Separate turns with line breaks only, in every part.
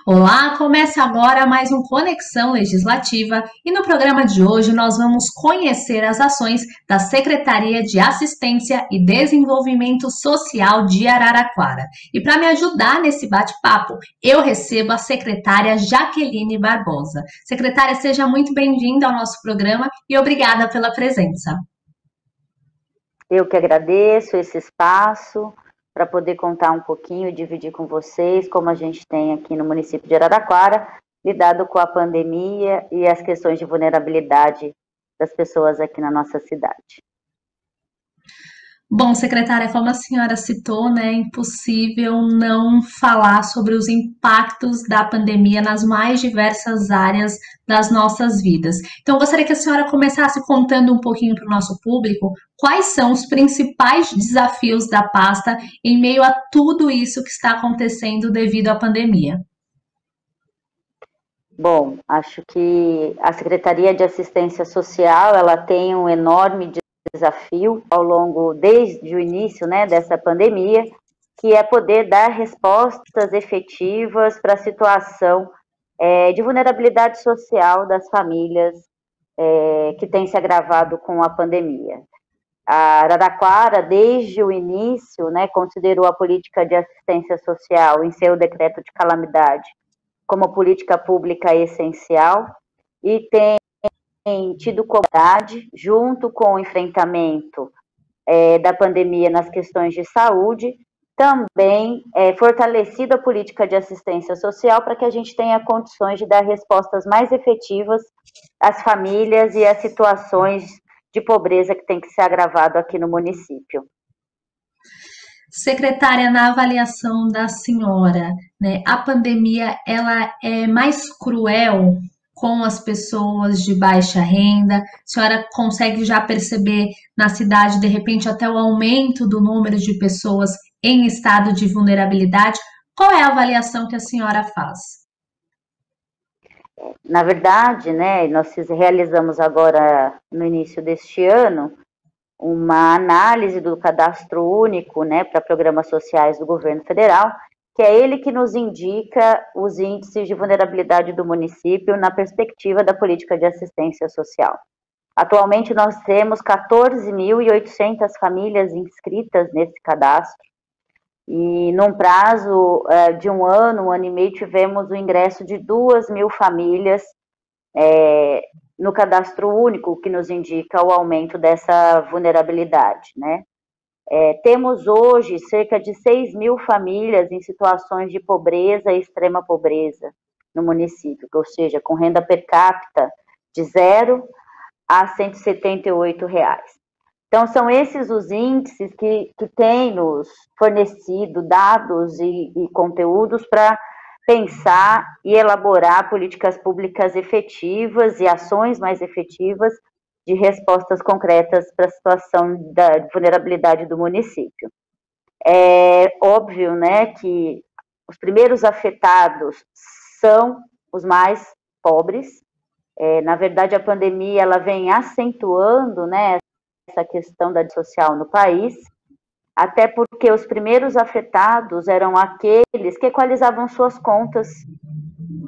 Olá, começa agora mais um Conexão Legislativa e no programa de hoje nós vamos conhecer as ações da Secretaria de Assistência e Desenvolvimento Social de Araraquara. E para me ajudar nesse bate-papo, eu recebo a secretária Jaqueline Barbosa. Secretária, seja muito bem-vinda ao nosso programa e obrigada pela presença.
Eu que agradeço esse espaço para poder contar um pouquinho, dividir com vocês como a gente tem aqui no município de Araraquara, lidado com a pandemia e as questões de vulnerabilidade das pessoas aqui na nossa cidade.
Bom, secretária, como a senhora citou, né, é impossível não falar sobre os impactos da pandemia nas mais diversas áreas das nossas vidas. Então, eu gostaria que a senhora começasse contando um pouquinho para o nosso público quais são os principais desafios da pasta em meio a tudo isso que está acontecendo devido à pandemia.
Bom, acho que a Secretaria de Assistência Social, ela tem um enorme desafio ao longo, desde o início, né, dessa pandemia, que é poder dar respostas efetivas para a situação de vulnerabilidade social das famílias que tem se agravado com a pandemia. A Araraquara, desde o início, né, considerou a política de assistência social em seu decreto de calamidade como política pública essencial e tem tido comunidade, junto com o enfrentamento da pandemia nas questões de saúde, também fortalecido a política de assistência social para que a gente tenha condições de dar respostas mais efetivas às famílias e às situações de pobreza que tem que ser agravado aqui no município.
Secretária, na avaliação da senhora, né, a pandemia ela é mais cruel com as pessoas de baixa renda? A senhora consegue já perceber na cidade, de repente, até o aumento do número de pessoas em estado de vulnerabilidade? Qual é a avaliação que a senhora faz?
Na verdade, né, nós realizamos agora, no início deste ano, uma análise do cadastro único, né, para programas sociais do governo federal, que é ele que nos indica os índices de vulnerabilidade do município na perspectiva da política de assistência social. Atualmente nós temos 14.800 famílias inscritas nesse cadastro e num prazo de um ano e meio, tivemos o ingresso de 2.000 famílias no cadastro único, que nos indica o aumento dessa vulnerabilidade, né? Temos hoje cerca de 6.000 famílias em situações de pobreza e extrema pobreza no município, ou seja, com renda per capita de 0 a R$ 178. Então, são esses os índices que têm nos fornecido dados e conteúdos para pensar e elaborar políticas públicas efetivas e ações mais efetivas de respostas concretas para a situação da vulnerabilidade do município. É óbvio, né, que os primeiros afetados são os mais pobres. Na verdade, a pandemia ela vem acentuando, né, essa questão da social no país, até porque os primeiros afetados eram aqueles que equalizavam suas contas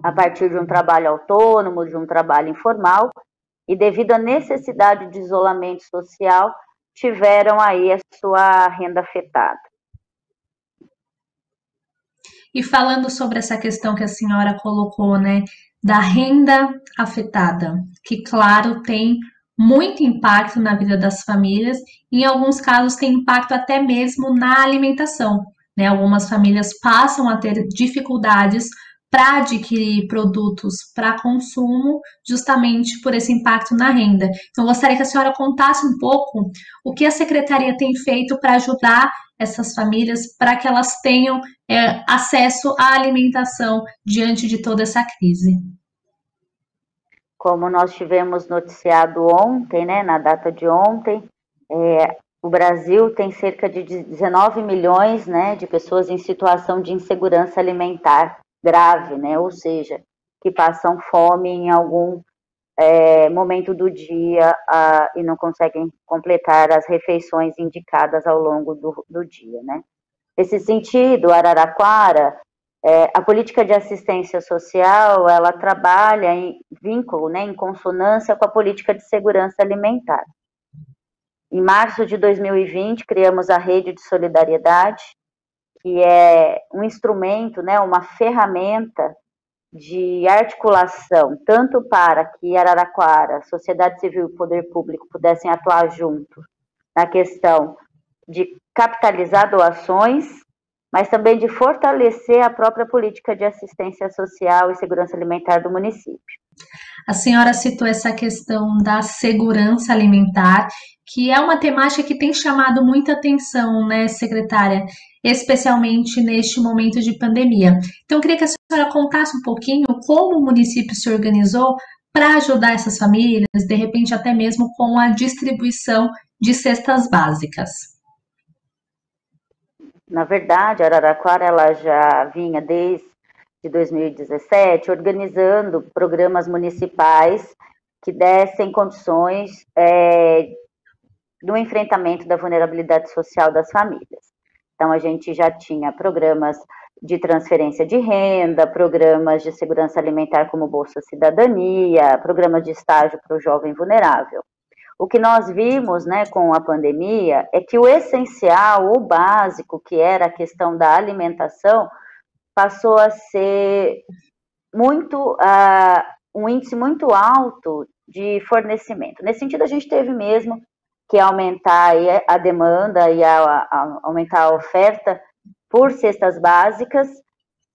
a partir de um trabalho autônomo, de um trabalho informal, e devido à necessidade de isolamento social, tiveram aí a sua renda afetada.
E falando sobre essa questão que a senhora colocou, né, da renda afetada, que claro tem muito impacto na vida das famílias, e em alguns casos tem impacto até mesmo na alimentação, né? Algumas famílias passam a ter dificuldades para adquirir produtos para consumo, justamente por esse impacto na renda. Então, eu gostaria que a senhora contasse um pouco o que a secretaria tem feito para ajudar essas famílias para que elas tenham acesso à alimentação diante de toda essa crise.
Como nós tivemos noticiado ontem, né, na data de ontem, o Brasil tem cerca de 19 milhões, né, de pessoas em situação de insegurança alimentar grave, né, ou seja, que passam fome em algum momento do dia e não conseguem completar as refeições indicadas ao longo do dia, né. Nesse sentido, Araraquara A política de assistência social, ela trabalha em vínculo, né, em consonância com a política de segurança alimentar. Em março de 2020, criamos a Rede de Solidariedade, que é um instrumento, né, uma ferramenta de articulação, tanto para que Araraquara, sociedade civil e poder público pudessem atuar junto na questão de capitalizar doações, mas também de fortalecer a própria política de assistência social e segurança alimentar do município.
A senhora citou essa questão da segurança alimentar, que é uma temática que tem chamado muita atenção, né, secretária? Especialmente neste momento de pandemia. Então, eu queria que a senhora contasse um pouquinho como o município se organizou para ajudar essas famílias, de repente até mesmo com a distribuição de cestas básicas.
Na verdade, a Araraquara ela já vinha desde 2017 organizando programas municipais que dessem condições do enfrentamento da vulnerabilidade social das famílias. Então, a gente já tinha programas de transferência de renda, programas de segurança alimentar como Bolsa Cidadania, programas de estágio para o jovem vulnerável. O que nós vimos, né, com a pandemia é que o essencial, o básico, que era a questão da alimentação, passou a ser um índice muito alto de fornecimento. Nesse sentido, a gente teve mesmo que aumentar a demanda e aumentar a oferta por cestas básicas,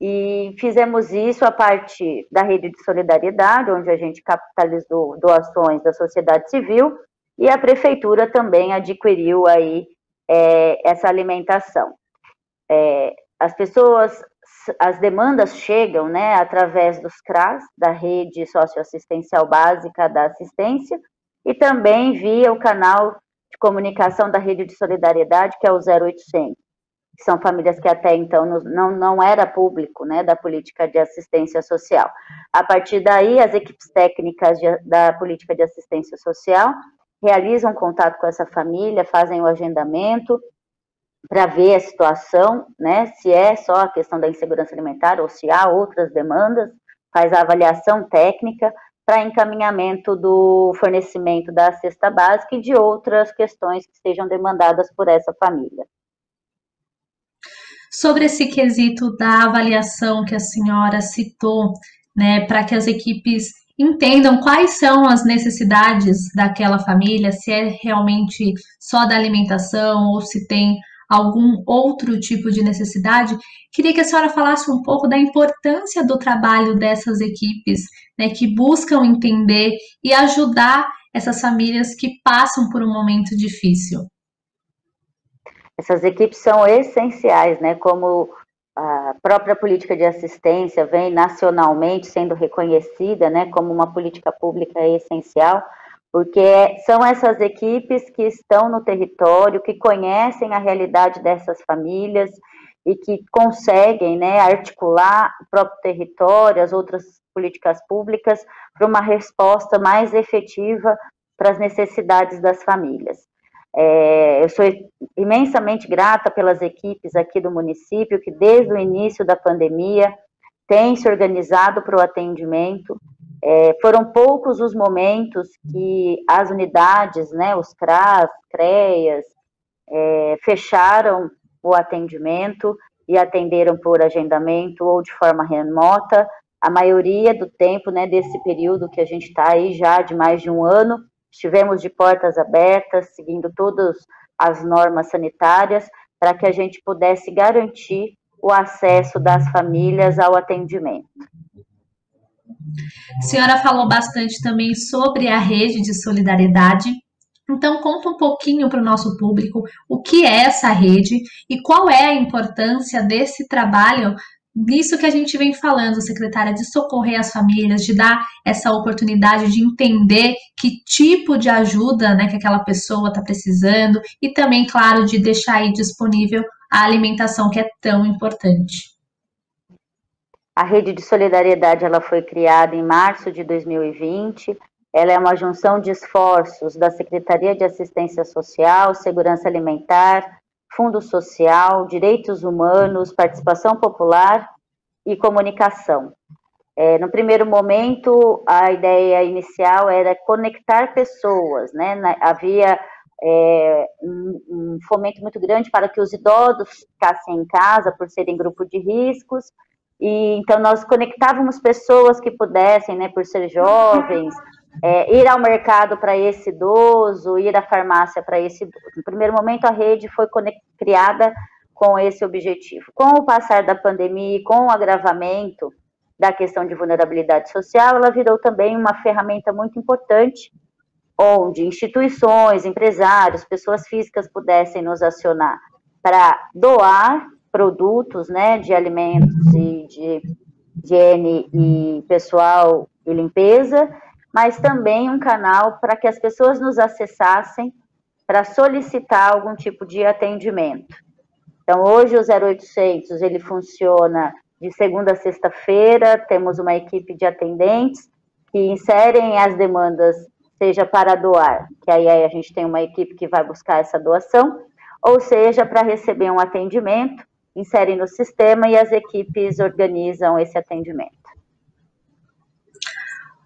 e fizemos isso a partir da Rede de Solidariedade, onde a gente capitalizou doações da sociedade civil, e a prefeitura também adquiriu aí essa alimentação. As demandas chegam, né, através dos CRAS, da Rede Socioassistencial Básica da Assistência, e também via o canal de comunicação da Rede de Solidariedade, que é o 0800, que são famílias que até então não era público, né, da política de assistência social. A partir daí, as equipes técnicas da política de assistência social realizam contato com essa família, fazem o agendamento para ver a situação, né, se é só a questão da insegurança alimentar ou se há outras demandas, faz a avaliação técnica para encaminhamento do fornecimento da cesta básica e de outras questões que sejam demandadas por essa família.
Sobre esse quesito da avaliação que a senhora citou, né, para que as equipes entendam quais são as necessidades daquela família, se é realmente só da alimentação ou se tem algum outro tipo de necessidade, queria que a senhora falasse um pouco da importância do trabalho dessas equipes, né, que buscam entender e ajudar essas famílias que passam por um momento difícil.
Essas equipes são essenciais, né, como a própria política de assistência vem nacionalmente sendo reconhecida, né, como uma política pública essencial, porque são essas equipes que estão no território, que conhecem a realidade dessas famílias e que conseguem, né, articular o próprio território, as outras políticas públicas, para uma resposta mais efetiva para as necessidades das famílias. Eu sou imensamente grata pelas equipes aqui do município, que desde o início da pandemia têm se organizado para o atendimento. Foram poucos os momentos que as unidades, né, os CRAS, CREAS, fecharam o atendimento e atenderam por agendamento ou de forma remota. A maioria do tempo, né, desse período que a gente está aí já de mais de um ano, estivemos de portas abertas, seguindo todas as normas sanitárias, para que a gente pudesse garantir o acesso das famílias ao atendimento.
A senhora falou bastante também sobre a rede de solidariedade. Então, conta um pouquinho para o nosso público o que é essa rede e qual é a importância desse trabalho, nisso que a gente vem falando, secretária, de socorrer as famílias, de dar essa oportunidade de entender que tipo de ajuda, né, que aquela pessoa está precisando e também, claro, de deixar aí disponível a alimentação que é tão importante.
A Rede de Solidariedade ela foi criada em março de 2020. Ela é uma junção de esforços da Secretaria de Assistência Social, Segurança Alimentar, Fundo Social, Direitos Humanos, Participação Popular e comunicação. No primeiro momento, a ideia inicial era conectar pessoas, né? Havia um fomento muito grande para que os idosos ficassem em casa por serem grupo de riscos, e então nós conectávamos pessoas que pudessem, né, por ser jovens, ir ao mercado para esse idoso, ir à farmácia para esse idoso. No primeiro momento, a rede foi criada com esse objetivo. Com o passar da pandemia e com o agravamento da questão de vulnerabilidade social, ela virou também uma ferramenta muito importante, onde instituições, empresários, pessoas físicas pudessem nos acionar para doar produtos, né, de alimentos e de higiene e pessoal e limpeza, mas também um canal para que as pessoas nos acessassem para solicitar algum tipo de atendimento. Então, hoje o 0800, ele funciona de segunda a sexta-feira, temos uma equipe de atendentes que inserem as demandas, seja para doar, que aí a gente tem uma equipe que vai buscar essa doação, ou seja, para receber um atendimento, inserem no sistema e as equipes organizam esse atendimento.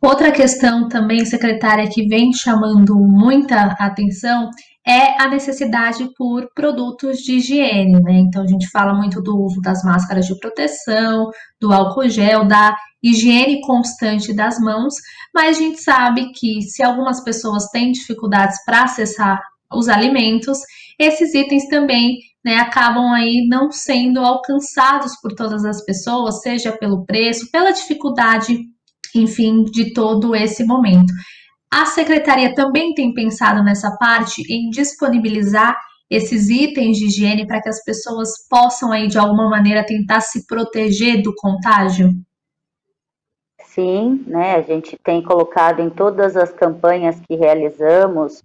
Outra questão também, secretária, que vem chamando muita atenção é a necessidade por produtos de higiene, né? Então, a gente fala muito do uso das máscaras de proteção, do álcool gel, da higiene constante das mãos, mas a gente sabe que se algumas pessoas têm dificuldades para acessar os alimentos, esses itens também, né, acabam aí não sendo alcançados por todas as pessoas, seja pelo preço, pela dificuldade, enfim, de todo esse momento. A secretaria também tem pensado nessa parte em disponibilizar esses itens de higiene para que as pessoas possam aí de alguma maneira tentar se proteger do contágio?
Sim, né, a gente tem colocado em todas as campanhas que realizamos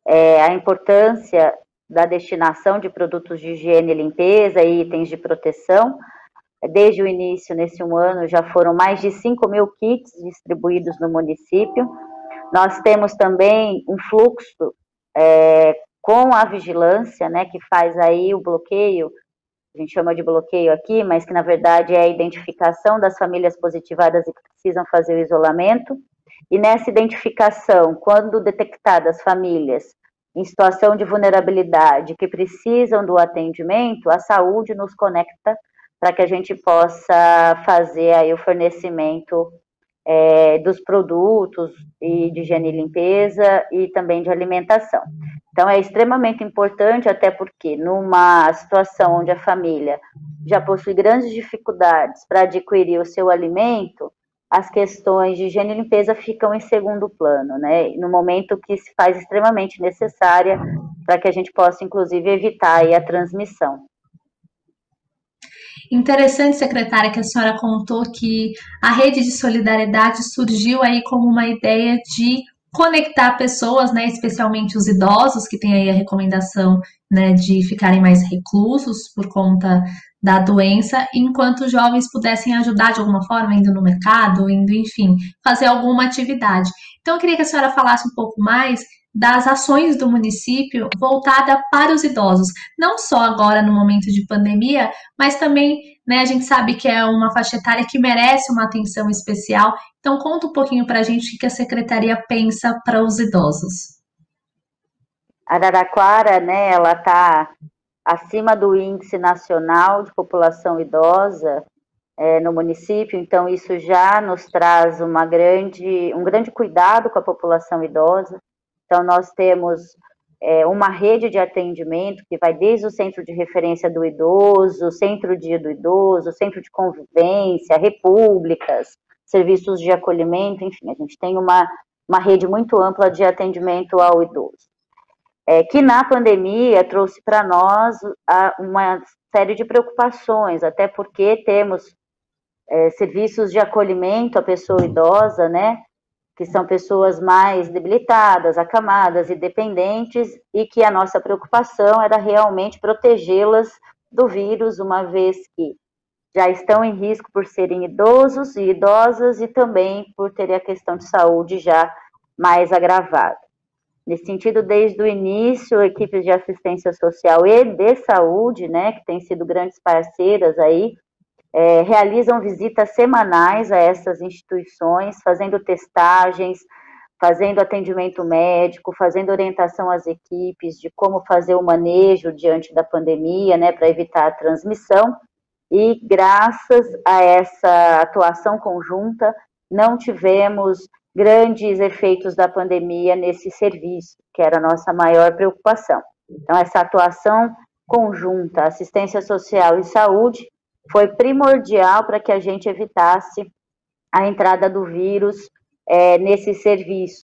a importância da destinação de produtos de higiene e limpeza e itens de proteção. Desde o início, nesse um ano, já foram mais de 5.000 kits distribuídos no município. Nós temos também um fluxo com a vigilância, né, que faz aí o bloqueio, a gente chama de bloqueio aqui, mas que na verdade é a identificação das famílias positivadas e que precisam fazer o isolamento. E nessa identificação, quando detectadas famílias em situação de vulnerabilidade que precisam do atendimento, a saúde nos conecta para que a gente possa fazer aí o fornecimento dos produtos e de higiene e limpeza e também de alimentação. Então, é extremamente importante, até porque numa situação onde a família já possui grandes dificuldades para adquirir o seu alimento, as questões de higiene e limpeza ficam em segundo plano, né? No momento que se faz extremamente necessária para que a gente possa, inclusive, evitar aí a transmissão.
Interessante, secretária, que a senhora contou que a rede de solidariedade surgiu aí como uma ideia de conectar pessoas, né, especialmente os idosos, que têm aí a recomendação, né, de ficarem mais reclusos por conta da doença, enquanto os jovens pudessem ajudar de alguma forma, indo no mercado, indo, enfim, fazer alguma atividade. Então, eu queria que a senhora falasse um pouco mais das ações do município voltada para os idosos, não só agora no momento de pandemia, mas também, né, a gente sabe que é uma faixa etária que merece uma atenção especial. Então, conta um pouquinho para a gente o que a secretaria pensa para os idosos.
Araraquara, né, ela está acima do índice nacional de população idosa no município, então isso já nos traz um grande cuidado com a população idosa. Então, nós temos uma rede de atendimento que vai desde o centro de referência do idoso, centro dia do idoso, centro de convivência, repúblicas, serviços de acolhimento, enfim, a gente tem uma rede muito ampla de atendimento ao idoso. Que na pandemia trouxe para nós uma série de preocupações, até porque temos serviços de acolhimento à pessoa idosa, né, que são pessoas mais debilitadas, acamadas e dependentes, e que a nossa preocupação era realmente protegê-las do vírus, uma vez que já estão em risco por serem idosos e idosas e também por terem a questão de saúde já mais agravada. Nesse sentido, desde o início, equipes de assistência social e de saúde, né, que têm sido grandes parceiras aí, realizam visitas semanais a essas instituições, fazendo testagens, fazendo atendimento médico, fazendo orientação às equipes de como fazer o manejo diante da pandemia, né, para evitar a transmissão. E graças a essa atuação conjunta, não tivemos grandes efeitos da pandemia nesse serviço, que era a nossa maior preocupação. Então, essa atuação conjunta, assistência social e saúde, foi primordial para que a gente evitasse a entrada do vírus nesse serviço.